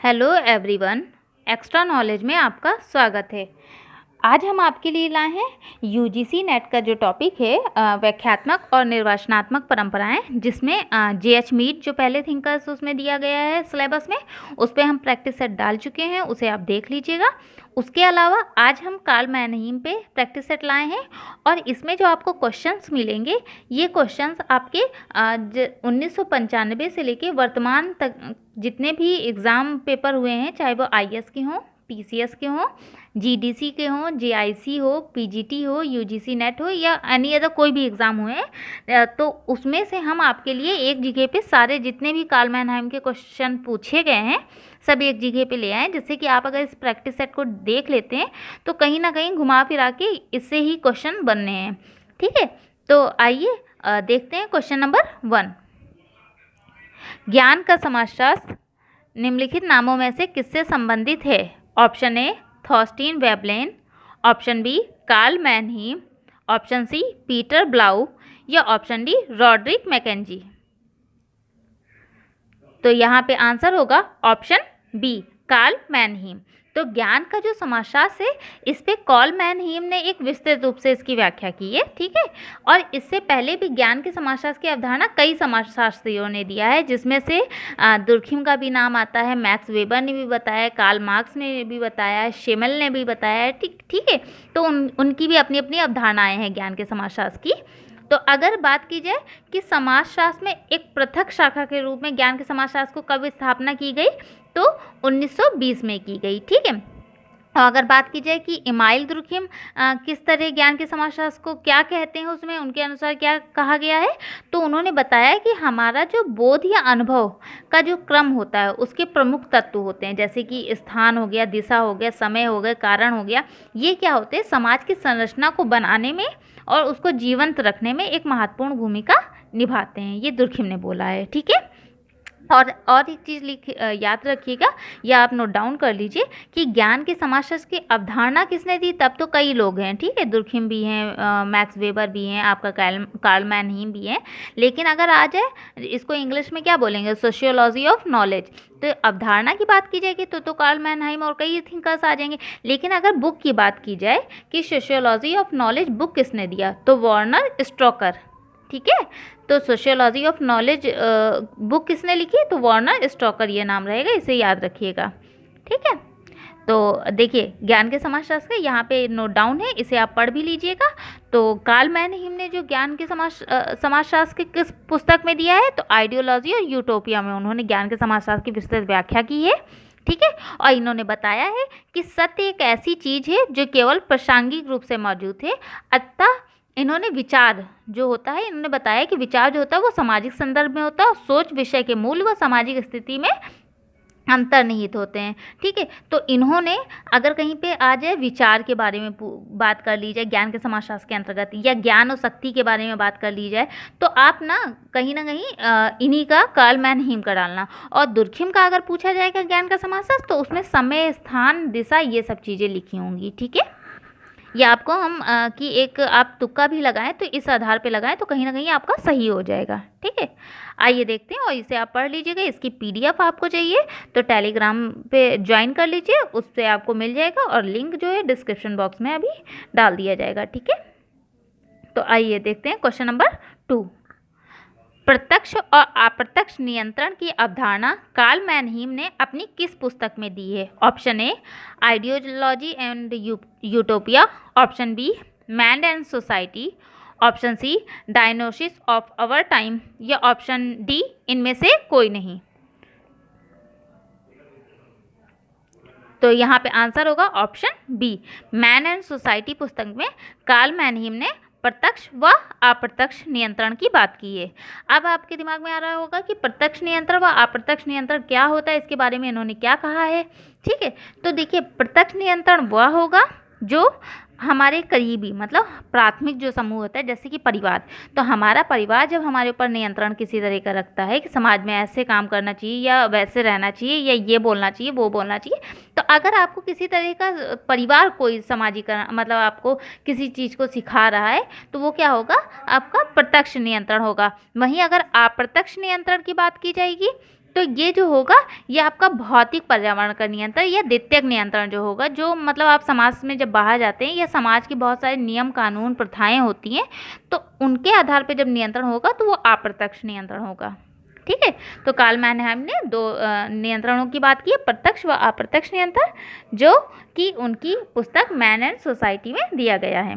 Hello everyone, extra knowledge में आपका स्वागत है। आज हम आपके लिए लाए हैं यूजीसी नेट का जो टॉपिक है व्याख्यात्मक और निर्वाचनात्मक परंपराएं, जिसमें जेएच मीट जो पहले थिंकर्स उसमें दिया गया है सिलेबस में, उस पर हम प्रैक्टिस सेट डाल चुके हैं, उसे आप देख लीजिएगा। उसके अलावा आज हम कार्ल मैनहीम पे प्रैक्टिस सेट लाए हैं और इसमें जो आपको क्वेश्चंस मिलेंगे, ये क्वेश्चंस आपके 1995 से लेके वर्तमान तक जितने भी एग्ज़ाम पेपर हुए हैं, चाहे वो आईएएस के हों, पीसीएस के हों, जीडीसी के हों, जेआईसी हो, पीजीटी हो, यूजीसी नेट हो या एनी अदर कोई भी एग्ज़ाम हुए, तो उसमें से हम आपके लिए एक जगह पे सारे जितने भी कार्ल मैनहाइम के क्वेश्चन पूछे गए हैं सब एक जगह पे ले आए, जिससे कि आप अगर इस प्रैक्टिस सेट को देख लेते हैं तो कहीं ना कहीं घुमा फिरा के इससे ही क्वेश्चन बनने हैं। ठीक है, तो आइए देखते हैं क्वेश्चन नंबर 1। ज्ञान का समाजशास्त्र निम्नलिखित नामों में से किससे संबंधित है? Option A Thorstein Veblen, option B Karl Mannheim, option C Peter Blau या ऑप्शन डी रॉड्रिक मैकेंजी। तो यहाँ पे आंसर होगा ऑप्शन बी कार्ल मैनहीम। तो ज्ञान का जो समाजशास्त्र है, इस पे कार्ल मैनहीम ने एक विस्तृत रूप से इसकी व्याख्या की है। ठीक है, और इससे पहले भी ज्ञान के समाजशास्त्र की अवधारणा कई समाजशास्त्रियों ने दिया है, जिसमें से दुर्खिम का भी नाम आता है, मैक्स वेबर ने भी बताया, कार्ल मार्क्स ने भी बताया, शेमेल ने भी बताया है। ठीक है, तो उनकी भी अपनी अपनी अवधारणाएं हैं ज्ञान के समाजशास्त्र की। तो अगर बात की जाए कि समाजशास्त्र में एक पृथक शाखा के रूप में ज्ञान के समाजशास्त्र को कब स्थापना की गई, तो 1920 में की गई। ठीक है, और अगर बात की जाए कि इमाइल दुर्खिम किस तरह ज्ञान के समाजशास्त्र को क्या कहते हैं, उसमें उनके अनुसार क्या कहा गया है, तो उन्होंने बताया कि हमारा जो बोध या अनुभव का जो क्रम होता है, उसके प्रमुख तत्व होते हैं, जैसे कि स्थान हो गया, दिशा हो गया, समय हो गया, कारण हो गया। ये क्या होते हैं, समाज की संरचना को बनाने में और उसको जीवंत रखने में एक महत्वपूर्ण भूमिका निभाते हैं, ये दुर्खिम ने बोला है। ठीक है, और एक चीज़ याद रखिएगा या आप नोट डाउन कर लीजिए कि ज्ञान के समाजशास्त्र की अवधारणा किसने दी, तब तो कई लोग हैं। ठीक है, दुर्खिम भी हैं, मैक्स वेबर भी हैं, आपका कार्ल मैनहीम भी हैं, लेकिन अगर आ जाए इसको इंग्लिश में क्या बोलेंगे, सोशियोलॉजी ऑफ नॉलेज, तो अवधारणा की बात की जाएगी तो कार्ल मैनहाइम और कई थिंकर्स आ जाएंगे। लेकिन अगर बुक की बात की जाए कि सोशियोलॉजी ऑफ नॉलेज बुक किसने दिया, तो वर्नर स्ट्रोकर। ठीक है, तो सोशियोलॉजी ऑफ नॉलेज बुक किसने लिखी, तो वर्नर स्ट्रोकर ये नाम रहेगा, इसे याद रखिएगा। ठीक है, तो देखिए ज्ञान के समाजशास्त्र का यहाँ पे नोट डाउन है, इसे आप पढ़ भी लीजिएगा। तो कार्ल मैनहीम ने जो ज्ञान के समाजशास्त्र के किस पुस्तक में दिया है, तो आइडियोलॉजी और यूटोपिया में उन्होंने ज्ञान के समाजशास्त्र की विस्तृत व्याख्या की है। ठीक है, और इन्होंने बताया है कि सत्य एक ऐसी चीज़ है जो केवल प्रासंगिक रूप से मौजूद है, अतः इन्होंने विचार जो होता है, इन्होंने बताया कि विचार जो होता है वो सामाजिक संदर्भ में होता है और सोच विषय के मूल व सामाजिक स्थिति में अंतर्निहित होते हैं। ठीक है, तो इन्होंने अगर कहीं पे आ जाए विचार के बारे में बात कर ली जाए ज्ञान के समाजशास्त्र के अंतर्गत, या ज्ञान और शक्ति के बारे में बात कर ली जाए, तो आप ना कहीं इन्हीं का कार्ल मैनहीम का डालना। और दुर्खिम का अगर पूछा जाएगा ज्ञान का समाजशास्त्र, तो उसमें समय, स्थान, दिशा, ये सब चीज़ें लिखी होंगी। ठीक है, या आपको हम कि एक आप तुक्का भी लगाएं तो इस आधार पे लगाएं तो कहीं ना कहीं आपका सही हो जाएगा। ठीक है, आइए देखते हैं और इसे आप पढ़ लीजिएगा। इसकी पीडीएफ आपको चाहिए तो टेलीग्राम पे ज्वाइन कर लीजिए, उससे आपको मिल जाएगा और लिंक जो है डिस्क्रिप्शन बॉक्स में अभी डाल दिया जाएगा। ठीक है, तो आइए देखते हैं क्वेश्चन नंबर 2। प्रत्यक्ष और अप्रत्यक्ष नियंत्रण की अवधारणा कार्ल मैनहीम ने अपनी किस पुस्तक में दी है? Option A ideology and utopia, option B man and society, option C diagnosis of our time या ऑप्शन डी इनमें से कोई नहीं। तो यहाँ पे आंसर होगा option B, man and society पुस्तक में कार्ल मैनहीम ने प्रत्यक्ष व अप्रत्यक्ष नियंत्रण की बात की है। अब आपके दिमाग में आ रहा होगा कि प्रत्यक्ष नियंत्रण व अप्रत्यक्ष नियंत्रण क्या होता है, इसके बारे में इन्होंने क्या कहा है। ठीक है, तो देखिए प्रत्यक्ष नियंत्रण वह होगा जो हमारे करीबी, मतलब प्राथमिक जो समूह होता है, जैसे कि परिवार, तो हमारा परिवार जब हमारे ऊपर नियंत्रण किसी तरह का रखता है कि समाज में ऐसे काम करना चाहिए या वैसे रहना चाहिए या ये बोलना चाहिए वो बोलना चाहिए, तो अगर आपको किसी तरह का परिवार कोई सामाजिकरण, मतलब आपको किसी चीज़ को सिखा रहा है, तो वो क्या होगा, आपका प्रत्यक्ष नियंत्रण होगा। वहीं अगर अप्रत्यक्ष नियंत्रण की बात की जाएगी तो ये जो होगा ये आपका भौतिक पर्यावरण का नियंत्रण या द्वितीयक नियंत्रण जो होगा, जो मतलब आप समाज में जब बाहर जाते हैं या समाज के बहुत सारे नियम कानून प्रथाएं होती हैं, तो उनके आधार पर जब नियंत्रण होगा तो वो अप्रत्यक्ष नियंत्रण होगा। ठीक है, तो कार्ल मैनहाइम ने दो नियंत्रणों की बात की है, प्रत्यक्ष व अप्रत्यक्ष नियंत्रण, जो कि उनकी पुस्तक मैन एंड सोसाइटी में दिया गया है।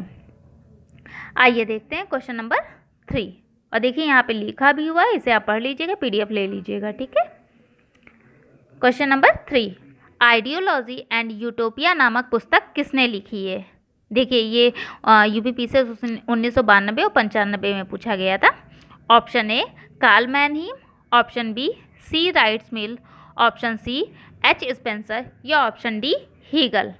आइए देखते हैं क्वेश्चन नंबर 3, और देखिए यहाँ पे लिखा भी हुआ है, इसे आप पढ़ लीजिएगा, पीडीएफ ले लीजिएगा। ठीक है, question number 3, ideology and utopia नामक पुस्तक किसने लिखी है? देखिए ये यूपीपी से 1992 और 95 में पूछा गया था। Option A Karl Mannheim, option B C Wright Mills, option C H Spencer या ऑप्शन डी हीगल।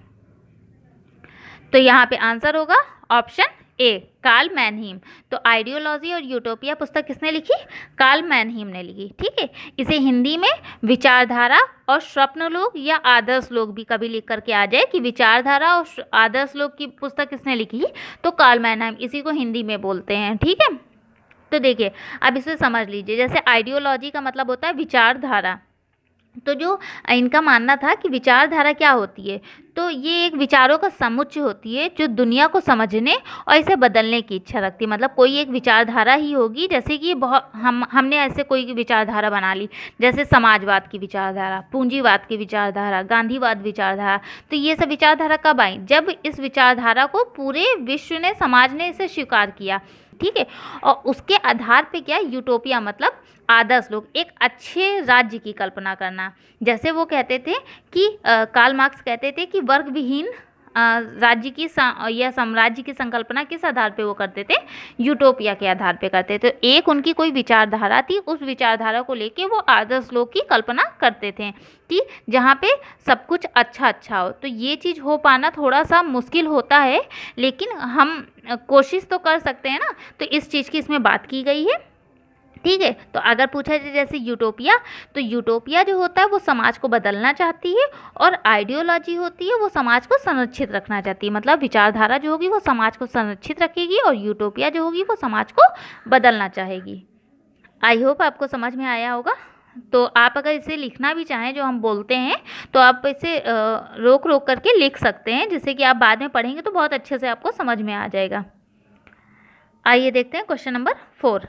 तो यहाँ पे आंसर होगा ऑप्शन ए कार्ल मैनहीम। तो आइडियोलॉजी और यूटोपिया पुस्तक किसने लिखी? कार्ल मैनहीम ने लिखी। ठीक है, इसे हिंदी में विचारधारा और स्वप्न लोग या आदर्श लोग भी कभी लिख करके आ जाए कि विचारधारा और आदर्श लोग की पुस्तक किसने लिखी, तो कार्ल मैनहीम, इसी को हिंदी में बोलते हैं। ठीक है, तो देखिए अब इसे समझ लीजिए। जैसे आइडियोलॉजी का मतलब होता है विचारधारा, तो जो इनका मानना था कि विचारधारा क्या होती है, तो ये एक विचारों का समुच्चय होती है जो दुनिया को समझने और इसे बदलने की इच्छा रखती है। मतलब कोई एक विचारधारा ही होगी, जैसे कि बहुत हमने ऐसे कोई विचारधारा बना ली, जैसे समाजवाद की विचारधारा, पूंजीवाद की विचारधारा, गांधीवाद विचारधारा। तो ये सब विचारधारा कब आई? जब इस विचारधारा को पूरे विश्व ने, समाज ने इसे स्वीकार किया। ठीक है, और उसके आधार पे क्या, यूटोपिया मतलब आदर्श लोग, एक अच्छे राज्य की कल्पना करना। जैसे वो कहते थे कि कार्ल मार्क्स कहते थे कि वर्ग विहीन राज्य की या साम्राज्य की संकल्पना किस आधार पे वो करते थे? यूटोपिया के आधार पे करते थे। तो एक उनकी कोई विचारधारा थी, उस विचारधारा को लेके वो आदर्श लोग की कल्पना करते थे कि जहाँ पे सब कुछ अच्छा अच्छा हो। तो ये चीज़ हो पाना थोड़ा सा मुश्किल होता है, लेकिन हम कोशिश तो कर सकते हैं ना। तो इस चीज़ की इसमें बात की गई है। ठीक है, तो अगर पूछा जाए जैसे यूटोपिया, तो यूटोपिया जो होता है वो समाज को बदलना चाहती है, और आइडियोलॉजी होती है वो समाज को संरक्षित रखना चाहती है। मतलब विचारधारा जो होगी वो समाज को संरक्षित रखेगी, और यूटोपिया जो होगी वो समाज को बदलना चाहेगी। आई होप आपको समझ में आया होगा। तो आप अगर इसे लिखना भी चाहें जो हम बोलते हैं, तो आप इसे रोक रोक करके लिख सकते हैं, जिससे कि आप बाद में पढ़ेंगे तो बहुत अच्छे से आपको समझ में आ जाएगा। आइए देखते हैं क्वेश्चन नंबर 4,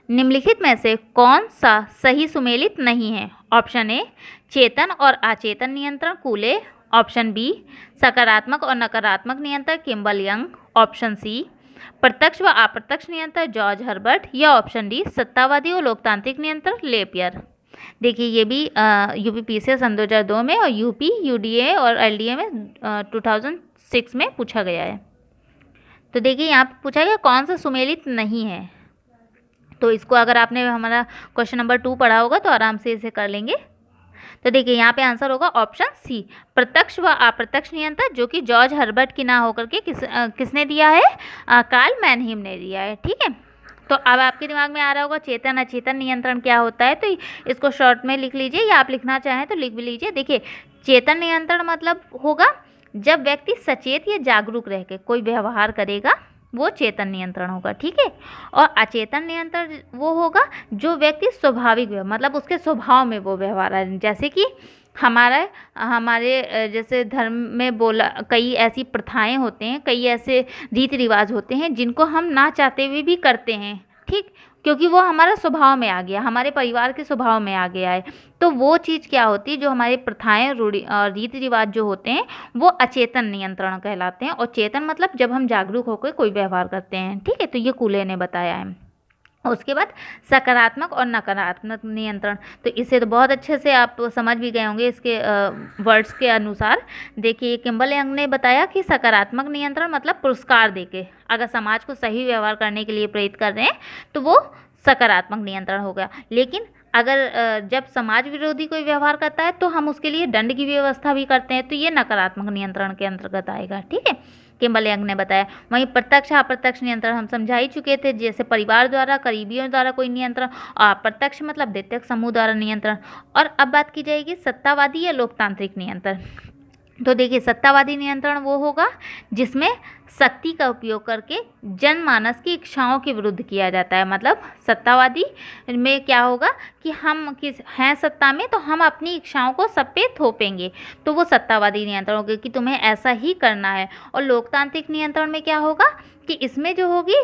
निम्नलिखित में से कौन सा सही सुमेलित नहीं है? ऑप्शन ए चेतन और अचेतन नियंत्रण कूले, ऑप्शन बी सकारात्मक और नकारात्मक नियंत्रण किम्बल यंग, ऑप्शन सी प्रत्यक्ष व अप्रत्यक्ष नियंत्रण जॉर्ज हर्बर्ट, या ऑप्शन डी सत्तावादी और लोकतांत्रिक नियंत्रण लेपियर। देखिए ये भी यूपीपीसीएस सन 2002 में और यूपी, यूडीए और एलडीए में 2006 में पूछा गया है। तो देखिए यहाँ पे पूछा गया कौन सा सुमेलित नहीं है। तो इसको अगर आपने हमारा क्वेश्चन नंबर 2 पढ़ा होगा तो आराम से इसे कर लेंगे। तो देखिए यहाँ पे आंसर होगा ऑप्शन सी प्रत्यक्ष व अप्रत्यक्ष नियंत्रण, जो कि जॉर्ज हर्बर्ट की ना होकर के किसने दिया है? कार्ल मैनहीम ने दिया है। ठीक है, तो अब आपके दिमाग में आ रहा होगा चेतन अचेतन नियंत्रण क्या होता है, तो इसको शॉर्ट में लिख लीजिए, या आप लिखना चाहें तो लिख भी लीजिए। देखिए चेतन नियंत्रण मतलब होगा जब व्यक्ति सचेत या जागरूक रह के कोई व्यवहार करेगा, वो चेतन नियंत्रण होगा। ठीक है, और अचेतन नियंत्रण वो होगा जो व्यक्ति स्वाभाविक मतलब उसके स्वभाव में वो व्यवहार है। जैसे कि हमारे जैसे धर्म में बोला, कई ऐसी प्रथाएं होते हैं, कई ऐसे रीति रिवाज होते हैं जिनको हम ना चाहते हुए भी करते हैं। ठीक, क्योंकि वो हमारा स्वभाव में आ गया, हमारे परिवार के स्वभाव में आ गया है। तो वो चीज़ क्या होती है, जो हमारी प्रथाएं रूढ़ी और रीति रिवाज जो होते हैं वो अचेतन नियंत्रण कहलाते हैं। और चेतन मतलब जब हम जागरूक होकर कोई व्यवहार करते हैं। ठीक है, तो ये कूले ने बताया है। उसके बाद सकारात्मक और नकारात्मक नियंत्रण, तो इसे तो बहुत अच्छे से आप समझ भी गए होंगे इसके वर्ड्स के अनुसार। देखिए किम्बल यंग ने बताया कि सकारात्मक नियंत्रण मतलब पुरस्कार देके अगर समाज को सही व्यवहार करने के लिए प्रेरित कर रहे हैं तो वो सकारात्मक नियंत्रण हो गया। लेकिन अगर जब समाज विरोधी कोई व्यवहार करता है तो हम उसके लिए दंड की व्यवस्था भी करते हैं, तो ये नकारात्मक नियंत्रण के अंतर्गत आएगा। ठीक है, किम्बल यंग ने बताया। वहीं प्रत्यक्ष अप्रत्यक्ष नियंत्रण हम समझा ही चुके थे, जैसे परिवार द्वारा, करीबियों द्वारा कोई नियंत्रण, और अप्रत्यक्ष मतलब द्वितीयक समूह द्वारा नियंत्रण। और अब बात की जाएगी सत्तावादी या लोकतांत्रिक नियंत्रण। तो देखिए सत्तावादी नियंत्रण वो होगा जिसमें शक्ति का उपयोग करके जनमानस की इच्छाओं के विरुद्ध किया जाता है। मतलब सत्तावादी में क्या होगा कि हम किस हैं सत्ता में तो हम अपनी इच्छाओं को सब पे थोपेंगे, तो वो सत्तावादी नियंत्रण होगा कि तुम्हें ऐसा ही करना है। और लोकतांत्रिक नियंत्रण में क्या होगा कि इसमें जो होगी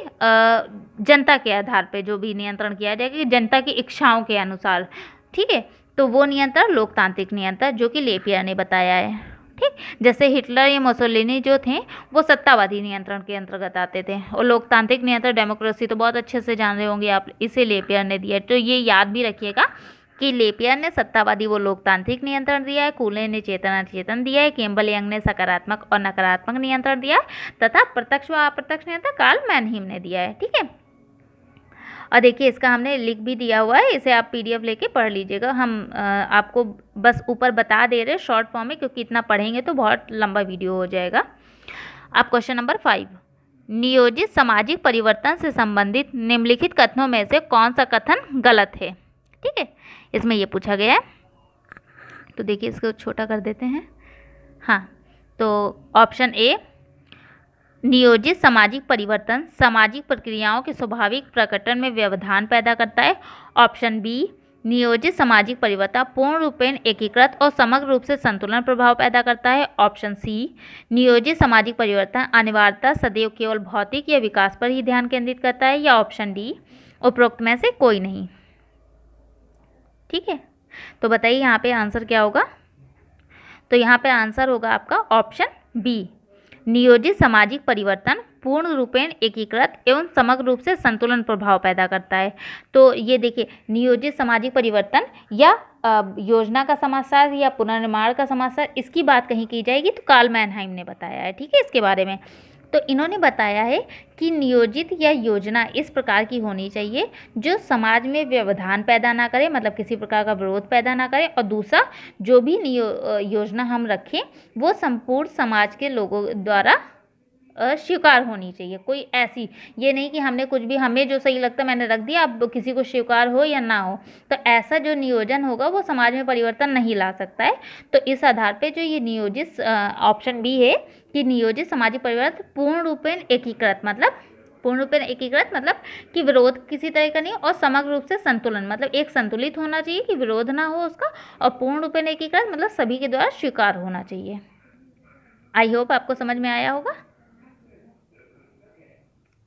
जनता के आधार पे जो भी नियंत्रण किया जाएगा कि जनता की इच्छाओं के अनुसार, ठीक है। तो वो नियंत्रण लोकतांत्रिक नियंत्रण जो कि लेपियर ने बताया है, ठीक। जैसे हिटलर या मुसोलिनी जो थे वो सत्तावादी नियंत्रण के अंतर्गत आते थे, और लोकतांत्रिक नियंत्रण डेमोक्रेसी तो बहुत अच्छे से जान रहे होंगे आप, इसे लेपियर ने दिया। तो ये याद भी रखिएगा कि लेपियर ने सत्तावादी वो लोकतांत्रिक नियंत्रण दिया है, कूले ने चेतना चेतन दिया है, कैम्बल यंग ने सकारात्मक और नकारात्मक नियंत्रण दिया है, तथा प्रत्यक्ष व अप्रत्यक्ष नियंत्रण कार्ल मैनहीम ने दिया है, ठीक है। और देखिए इसका हमने लिख भी दिया हुआ है, इसे आप पीडीएफ लेके पढ़ लीजिएगा। हम आपको बस ऊपर बता दे रहे हैं शॉर्ट फॉर्म में, क्योंकि इतना पढ़ेंगे तो बहुत लंबा वीडियो हो जाएगा। अब क्वेश्चन नंबर 5, नियोजित सामाजिक परिवर्तन से संबंधित निम्नलिखित कथनों में से कौन सा कथन गलत है, ठीक है। इसमें ये पूछा गया है, तो देखिए इसको छोटा कर देते हैं। हाँ, तो ऑप्शन ए, नियोजित सामाजिक परिवर्तन सामाजिक प्रक्रियाओं के स्वाभाविक प्रकटन में व्यवधान पैदा करता है। ऑप्शन बी, नियोजित सामाजिक परिवर्तन पूर्ण रूपेण एकीकृत और समग्र रूप से संतुलन प्रभाव पैदा करता है। ऑप्शन सी, नियोजित सामाजिक परिवर्तन अनिवार्यता सदैव केवल भौतिक या विकास पर ही ध्यान केंद्रित करता है। या ऑप्शन डी, उपरोक्त में से कोई नहीं, ठीक है। तो बताइए यहाँ पे आंसर क्या होगा। तो यहाँ पे आंसर होगा आपका ऑप्शन बी, नियोजित सामाजिक परिवर्तन पूर्ण रूपेण एकीकृत एवं समग्र रूप से संतुलन प्रभाव पैदा करता है। तो ये देखिए नियोजित सामाजिक परिवर्तन या योजना का समाचार या पुनर्निर्माण का समाचार, इसकी बात कहीं की जाएगी तो कार्ल मैनहाइम ने बताया है, ठीक है, इसके बारे में। तो इन्होंने बताया है कि नियोजित या योजना इस प्रकार की होनी चाहिए जो समाज में व्यवधान पैदा ना करे, मतलब किसी प्रकार का विरोध पैदा ना करे, और दूसरा जो भी योजना हम रखें वो संपूर्ण समाज के लोगों द्वारा स्वीकार होनी चाहिए। कोई ऐसी ये नहीं कि हमने कुछ भी, हमें जो सही लगता मैंने रख दिया, अब किसी को स्वीकार हो या ना हो, तो ऐसा जो नियोजन होगा वो समाज में परिवर्तन नहीं ला सकता है। तो इस आधार पे जो ये नियोजित ऑप्शन बी है कि नियोजित सामाजिक परिवर्तन पूर्ण रूपेण एकीकृत, मतलब पूर्ण रूपेण एकीकृत मतलब कि विरोध किसी तरह का नहीं, और समग्र रूप से संतुलन मतलब एक संतुलित होना चाहिए कि विरोध ना हो उसका, और पूर्ण रूपेण एकीकृत मतलब सभी के द्वारा स्वीकार होना चाहिए। आई होप आपको समझ में आया होगा।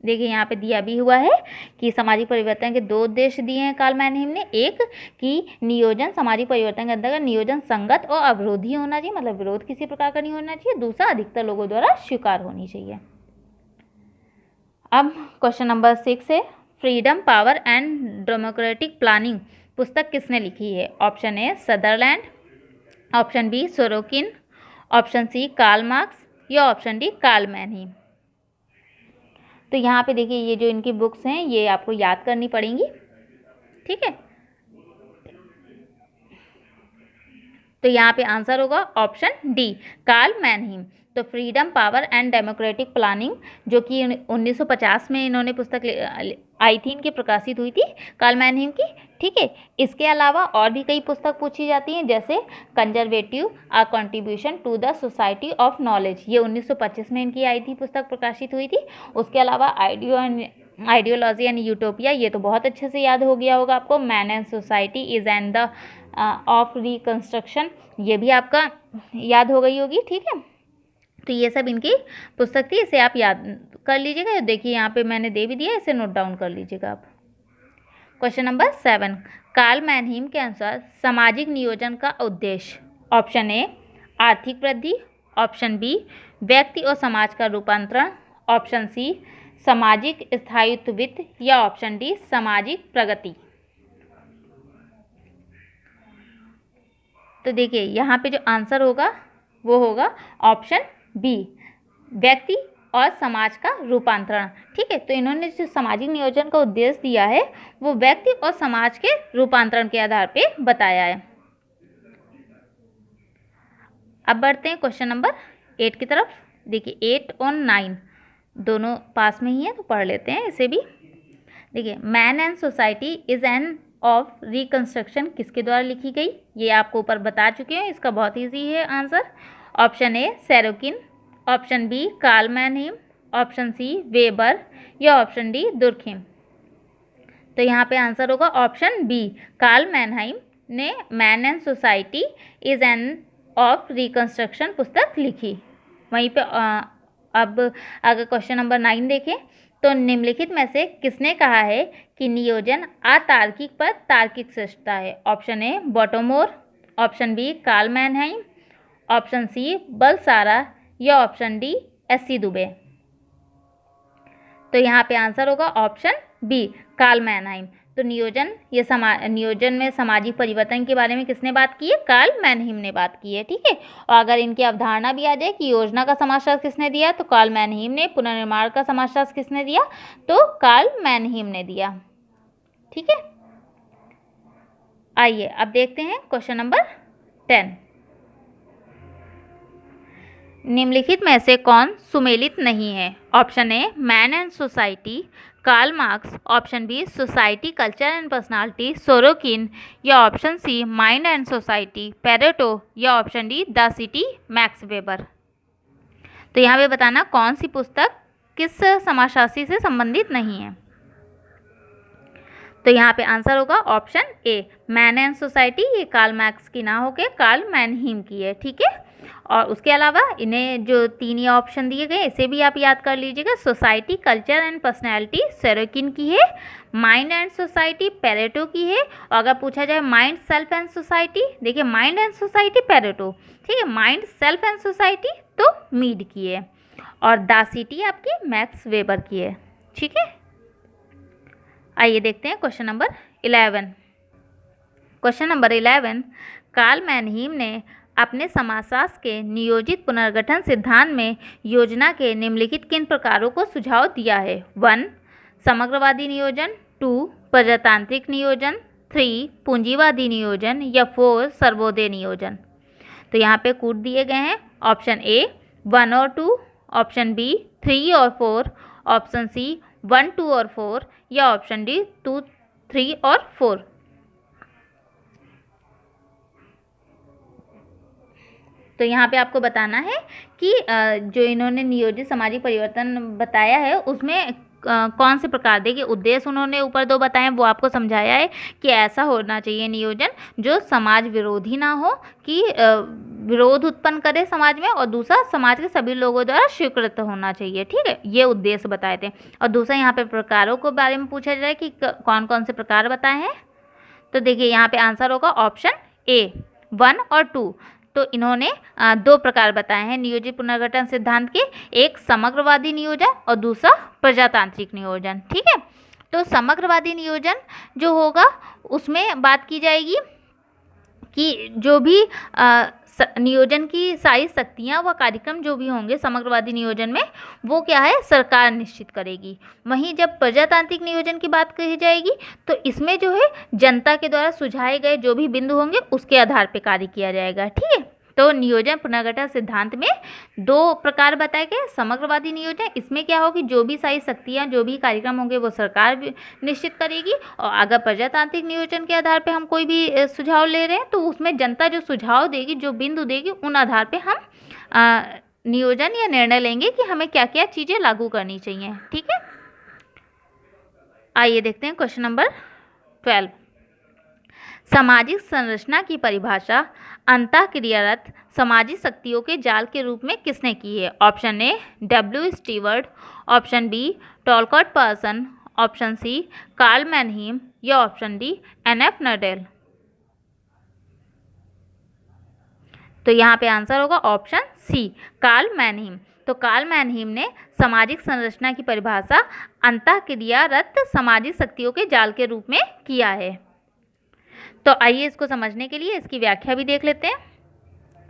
देखिए यहाँ पे दिया भी हुआ है कि सामाजिक परिवर्तन के 2 उद्देश्य दिए हैं कार्ल मैनहीम ने। एक कि नियोजन सामाजिक परिवर्तन के अंतर्गत नियोजन संगत और अवरोधी होना चाहिए, मतलब विरोध किसी प्रकार का नहीं होना चाहिए। दूसरा अधिकतर लोगों द्वारा स्वीकार होनी चाहिए। अब क्वेश्चन नंबर 6 है, freedom power and democratic planning पुस्तक किसने लिखी है। Option A Sutherland, option B Sorokin, option C Karl Marx, या ऑप्शन डी कार्ल मैनहीम। तो यहाँ पे देखिए ये जो इनकी बुक्स हैं ये आपको याद करनी पड़ेंगी, ठीक है। तो यहाँ पे आंसर होगा ऑप्शन डी कार्ल मैनहीम। तो freedom power and democratic planning जो कि 1950 में इन्होंने पुस्तक आई थी, इनकी प्रकाशित हुई थी कार्ल मैनहीम की, ठीक है। इसके अलावा और भी कई पुस्तक पूछी जाती हैं, जैसे conservative a contribution to the society of knowledge, ये 1925 में इनकी आई थी, पुस्तक प्रकाशित हुई थी। उसके अलावा आइडियोलॉजी एंड यूटोपिया, ये तो बहुत अच्छे से याद हो गया होगा आपको। Man and society is and the of reconstruction, ये भी आपका याद हो गई होगी, ठीक है। तो ये सब इनकी पुस्तक थी, इसे आप याद कर लीजिएगा। देखिए यहाँ पे मैंने दे भी दिया, इसे नोट डाउन कर लीजिएगा आप। क्वेश्चन नंबर 7, कार्ल मैनहीम के अनुसार सामाजिक नियोजन का उद्देश्य। ऑप्शन ए आर्थिक वृद्धि, ऑप्शन बी व्यक्ति और समाज का रूपांतरण, ऑप्शन सी सामाजिक स्थायित्व वित्त, या ऑप्शन डी सामाजिक प्रगति। तो देखिए यहाँ पे जो आंसर होगा वो होगा ऑप्शन बी व्यक्ति और समाज का रूपांतरण, ठीक है। तो इन्होंने जो सामाजिक नियोजन का उद्देश्य दिया है वो व्यक्ति और समाज के रूपांतरण के आधार पे बताया है। अब बढ़ते हैं क्वेश्चन नंबर 8 की तरफ। देखिए 8 और 9 दोनों पास में ही है, तो पढ़ लेते हैं इसे भी। देखिए man and society is an of reconstruction किसके द्वारा लिखी गई, ये आपको ऊपर बता चुके हैं, इसका बहुत ईजी है answer. Option A Sorokin, option B Karl Mannheim, option C Weber या ऑप्शन डी दुर्खिम। तो यहाँ पे आंसर होगा ऑप्शन बी, कार्ल मैनहाइम ने man and society is an of reconstruction पुस्तक लिखी। वहीं पे अब अगर क्वेश्चन नंबर 9 देखें तो निम्नलिखित में से किसने कहा है कि नियोजन अतार्किक पर तार्किक श्रेष्ठता है? Option A Bottomore, option B Karl Mannheim, option C Balsara या ऑप्शन डी एस.सी. दुबे। तो यहाँ पे आंसर होगा ऑप्शन बी, कार्ल मैनहाइम। तो नियोजन में सामाजिक परिवर्तन के बारे में किसने बात की है? कार्ल मैनहीम ने बात की है, ठीक है। और अगर इनकी अवधारणा भी आ जाए कि योजना का समाजशास्त्र किसने दिया तो कार्ल मैनहीम ने, पुनर्निर्माण का समाजशास्त्र किसने दिया तो कार्ल मैनहीम ने दिया, ठीक है। आइए अब देखते हैं क्वेश्चन नंबर 10। निम्नलिखित में से कौन सुमेलित नहीं है? Option A man and society, Karl Marx, option B society culture and personality Sorokin या option C mind and society Pareto या option D the city Max Weber. तो यहाँ पे बताना कौन सी पुस्तक किस समाजशास्त्री से संबंधित नहीं है। तो यहाँ पे आंसर होगा option A man and society, ये कार्ल मार्क्स की ना होके कार्ल मैनहीम की है, ठीक है। और उसके अलावा इन्हें जो 3 ये ऑप्शन दिए गए इसे भी आप याद कर लीजिएगा। सोसाइटी कल्चर एंड पर्सनैलिटी सेरोकिन की है, माइंड एंड सोसाइटी पेरेटो की है, और अगर पूछा जाए माइंड सेल्फ एंड सोसाइटी, देखिए माइंड एंड सोसाइटी पेरेटो, ठीक है, माइंड सेल्फ एंड सोसाइटी तो मीड की है, और द सिटी आपकी मैक्स वेबर की है, ठीक है। आइए देखते हैं question number 11। Question number 11, Karl Mannheim ने अपने समाजशास्त्र के नियोजित पुनर्गठन सिद्धांत में योजना के निम्नलिखित किन प्रकारों को सुझाव दिया है? 1 समग्रवादी नियोजन, 2 प्रजातांत्रिक नियोजन, 3 पूंजीवादी नियोजन या 4 सर्वोदय नियोजन। तो यहाँ पे कूट दिए गए हैं, ऑप्शन ए 1 और 2, ऑप्शन बी 3 और 4, ऑप्शन सी 1, 2 और 4 या ऑप्शन डी 2, 3 और 4। तो यहाँ पे आपको बताना है कि जो इन्होंने नियोजित सामाजिक परिवर्तन बताया है उसमें कौन से प्रकार, देखिए उद्देश्य उन्होंने ऊपर 2 बताए, वो आपको समझाया है कि ऐसा होना चाहिए नियोजन जो समाज विरोधी ना हो, कि विरोध उत्पन्न करे समाज में, और दूसरा समाज के सभी लोगों द्वारा स्वीकृत होना चाहिए, ठीक है, ये उद्देश्य बताए थे। और दूसरा यहाँ पे प्रकारों के बारे में पूछा जाए कि कौन कौन से प्रकार बताए हैं। तो देखिए यहाँ पे आंसर होगा ऑप्शन ए 1 और 2। तो इन्होंने 2 प्रकार बताए हैं नियोजित पुनर्गठन सिद्धांत के, एक समग्रवादी नियोजन और दूसरा प्रजातांत्रिक नियोजन, ठीक है। तो समग्रवादी नियोजन जो होगा उसमें बात की जाएगी कि जो भी नियोजन की सारी शक्तियाँ व कार्यक्रम जो भी होंगे समग्रवादी नियोजन में वो क्या है सरकार निश्चित करेगी। वहीं जब प्रजातांत्रिक नियोजन की बात कही जाएगी तो इसमें जो है जनता के द्वारा सुझाए गए जो भी बिंदु होंगे उसके आधार पर कार्य किया जाएगा, ठीक है। तो नियोजन पुनर्गठन सिद्धांत में 2 प्रकार बताए गए। समग्रवादी नियोजन, इसमें क्या होगी जो भी सारी शक्तियाँ जो भी कार्यक्रम होंगे वो सरकार निश्चित करेगी, और अगर प्रजातांत्रिक नियोजन के आधार पे हम कोई भी सुझाव ले रहे हैं तो उसमें जनता जो सुझाव देगी, जो बिंदु देगी, उन आधार पे हम नियोजन या निर्णय लेंगे कि हमें क्या क्या चीज़ें लागू करनी चाहिए, ठीक है। आइए देखते हैं क्वेश्चन नंबर 12। सामाजिक संरचना की परिभाषा अंतःक्रियारत सामाजिक शक्तियों के जाल के रूप में किसने की है? Option A W Stewart, option B Talcott Parsons, option C Karl Mannheim या ऑप्शन डी एन.एफ. नडेल। तो यहाँ पे आंसर होगा ऑप्शन सी कार्ल मैनहीम। तो कार्ल मैनहीम ने सामाजिक संरचना की परिभाषा अंतःक्रियारत सामाजिक शक्तियों के जाल के रूप में किया है। तो आइए इसको समझने के लिए इसकी व्याख्या भी देख लेते हैं।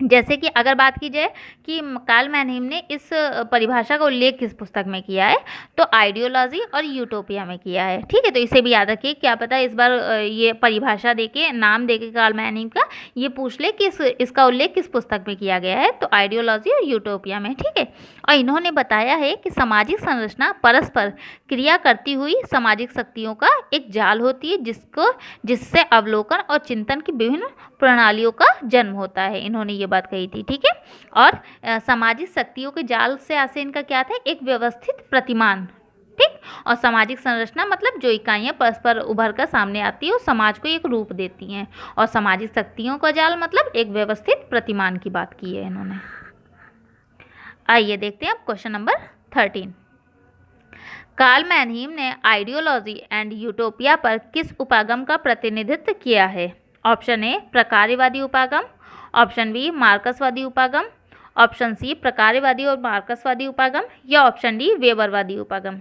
जैसे कि अगर बात की जाए कि कार्ल मैनहीम ने इस परिभाषा का उल्लेख किस पुस्तक में किया है, तो आइडियोलॉजी और यूटोपिया में किया है, ठीक है। तो इसे भी याद रखिए, क्या पता इस बार ये परिभाषा देके नाम देके कार्ल मैनहीम का ये पूछ ले कि इसका उल्लेख किस पुस्तक में किया गया है, तो आइडियोलॉजी और यूटोपिया में, ठीक है। और इन्होंने बताया है कि सामाजिक संरचना परस्पर क्रिया करती हुई सामाजिक शक्तियों का एक जाल होती है जिससे अवलोकन और चिंतन की विभिन्न प्रणालियों का जन्म होता है, इन्होंने ये बात कही थी, ठीक है। और सामाजिक शक्तियों के जाल से आशय इनका क्या था, एक व्यवस्थित प्रतिमान, ठीक। और सामाजिक संरचना मतलब जो इकाइयाँ परस्पर उभर कर सामने आती है और समाज को एक रूप देती हैं। और सामाजिक शक्तियों का जाल मतलब एक व्यवस्थित प्रतिमान की बात की है इन्होंने। आइए देखते हैं अब क्वेश्चन नंबर 13। कार्ल मैनहीम ने आइडियोलॉजी एंड यूटोपिया पर किस उपागम का प्रतिनिधित्व किया है? ऑप्शन ए प्रकार्यवादी उपागम, ऑप्शन बी मार्क्सवादी उपागम, ऑप्शन सी प्रकार्यवादी और मार्क्सवादी उपागम, या ऑप्शन डी वेबरवादी उपागम।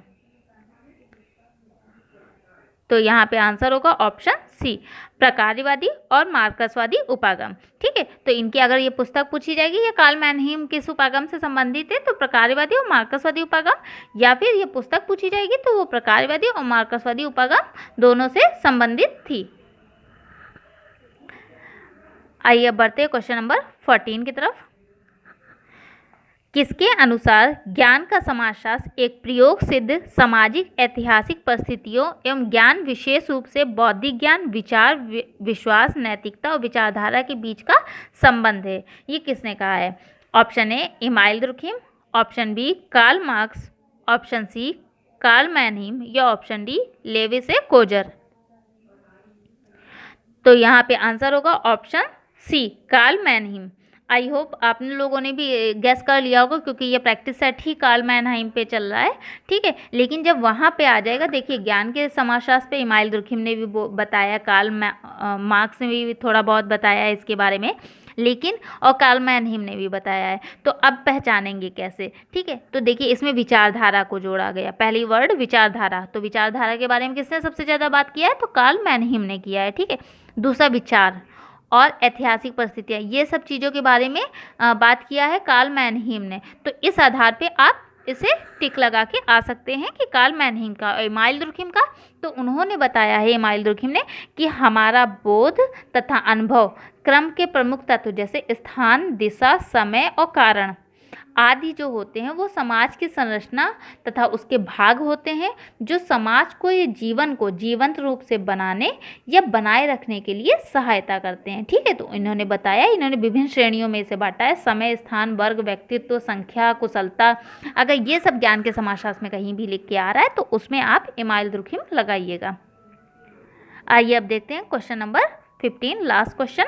तो यहाँ पे आंसर होगा ऑप्शन सी प्रकार्यवादी और मार्क्सवादी उपागम, ठीक है। तो इनकी अगर ये पुस्तक पूछी जाएगी ये कार्ल मैनहीम किस उपागम से संबंधित है, तो प्रकार्यवादी और मार्क्सवादी उपागम, या फिर ये पुस्तक पूछी जाएगी तो वो प्रकार्यवादी और मार्क्सवादी उपागम दोनों से संबंधित थी। आइए अब बढ़ते हैं क्वेश्चन नंबर 14 की तरफ। किसके अनुसार ज्ञान का समाजशास्त्र एक प्रयोग सिद्ध सामाजिक ऐतिहासिक परिस्थितियों एवं ज्ञान विशेष रूप से बौद्धिक ज्ञान, विचार, विश्वास, नैतिकता और विचारधारा के बीच का संबंध है? ये किसने कहा है? Option A Emile Durkheim, option B Karl Marx, option C Karl Mannheim, या option D Lewis A Coser. तो यहाँ पे आंसर होगा option C Karl Mannheim. I hope आप लोगों ने भी गैस कर लिया होगा क्योंकि ये प्रैक्टिस सेट ही कार्ल मैनहीम पे चल रहा है, ठीक है। लेकिन जब वहाँ पे आ जाएगा, देखिए ज्ञान के समाजशास्त्र पे इमाइल दुर्खिम ने भी बताया, कार्ल मार्क्स ने भी थोड़ा बहुत बताया है इसके बारे में, लेकिन और कार्ल मैनहीम ने भी बताया है। तो अब पहचानेंगे कैसे, ठीक है। तो देखिए इसमें विचारधारा को जोड़ा गया, पहली वर्ड विचारधारा, तो विचारधारा के बारे में किसने सबसे ज़्यादा बात किया है, तो कार्ल मैनहीम ने किया है, ठीक है। दूसरा विचार और ऐतिहासिक परिस्थितियाँ, ये सब चीज़ों के बारे में बात किया है कार्ल मैनहीम ने। तो इस आधार पे आप इसे टिक लगा के आ सकते हैं कि कार्ल मैनहीम का। और इमाइल दुर्खिम का, तो उन्होंने बताया है इमाइल दुर्खिम ने कि हमारा बोध तथा अनुभव क्रम के प्रमुख तत्व जैसे स्थान, दिशा, समय और कारण आदि जो होते हैं वो समाज की संरचना तथा उसके भाग होते हैं जो समाज को या जीवन को जीवंत रूप से बनाने या बनाए रखने के लिए सहायता करते हैं, ठीक है। तो इन्होंने बताया, इन्होंने विभिन्न श्रेणियों में इसे बांटा है, समय, स्थान, वर्ग, व्यक्तित्व, संख्या, कुशलता। अगर ये सब ज्ञान के समाजशास्त्र में कहीं भी लिख के आ रहा है तो उसमें आप इमाइल दुर्खिम लगाइएगा। आइए अब देखते हैं क्वेश्चन नंबर 15, लास्ट क्वेश्चन।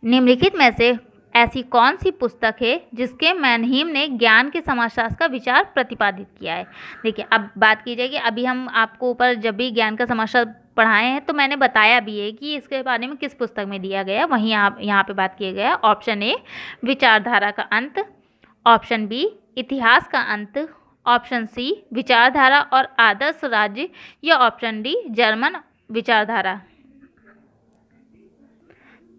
निम्नलिखित में से ऐसी कौन सी पुस्तक है जिसके मैनहीम ने ज्ञान के समाजशास्त्र का विचार प्रतिपादित किया है? देखिए अब बात की जाएगी, अभी हम आपको ऊपर जब भी ज्ञान का समाजशास्त्र पढ़ाए हैं तो मैंने बताया भी है कि इसके बारे में किस पुस्तक में दिया गया, वहीं यहाँ पे बात किया गया। ऑप्शन ए विचारधारा का अंत, ऑप्शन बी इतिहास का अंत, ऑप्शन सी विचारधारा और आदर्श राज्य, या ऑप्शन डी जर्मन विचारधारा।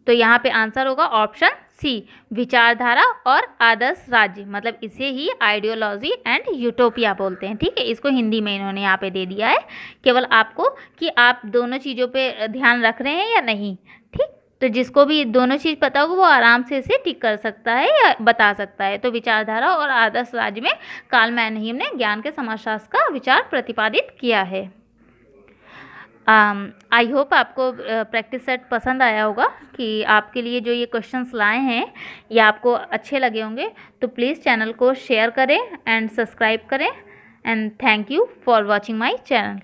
तो यहाँ पे आंसर होगा ऑप्शन सी विचारधारा और आदर्श राज्य, मतलब इसे ही आइडियोलॉजी एंड यूटोपिया बोलते हैं, ठीक है। इसको हिंदी में इन्होंने यहाँ पे दे दिया है केवल आपको कि आप दोनों चीज़ों पे ध्यान रख रहे हैं या नहीं, ठीक। तो जिसको भी दोनों चीज़ पता होगा वो आराम से इसे टिक कर सकता है या बता सकता है। तो विचारधारा और आदर्श राज्य में कार्ल मैनहीम ने ज्ञान के समाजशास्त्र का विचार प्रतिपादित किया है। आई होप आपको प्रैक्टिस सेट पसंद आया होगा, कि आपके लिए जो ये क्वेश्चंस लाए हैं ये आपको अच्छे लगे होंगे। तो प्लीज़ चैनल को शेयर करें एंड सब्सक्राइब करें, and thank you for watching my channel.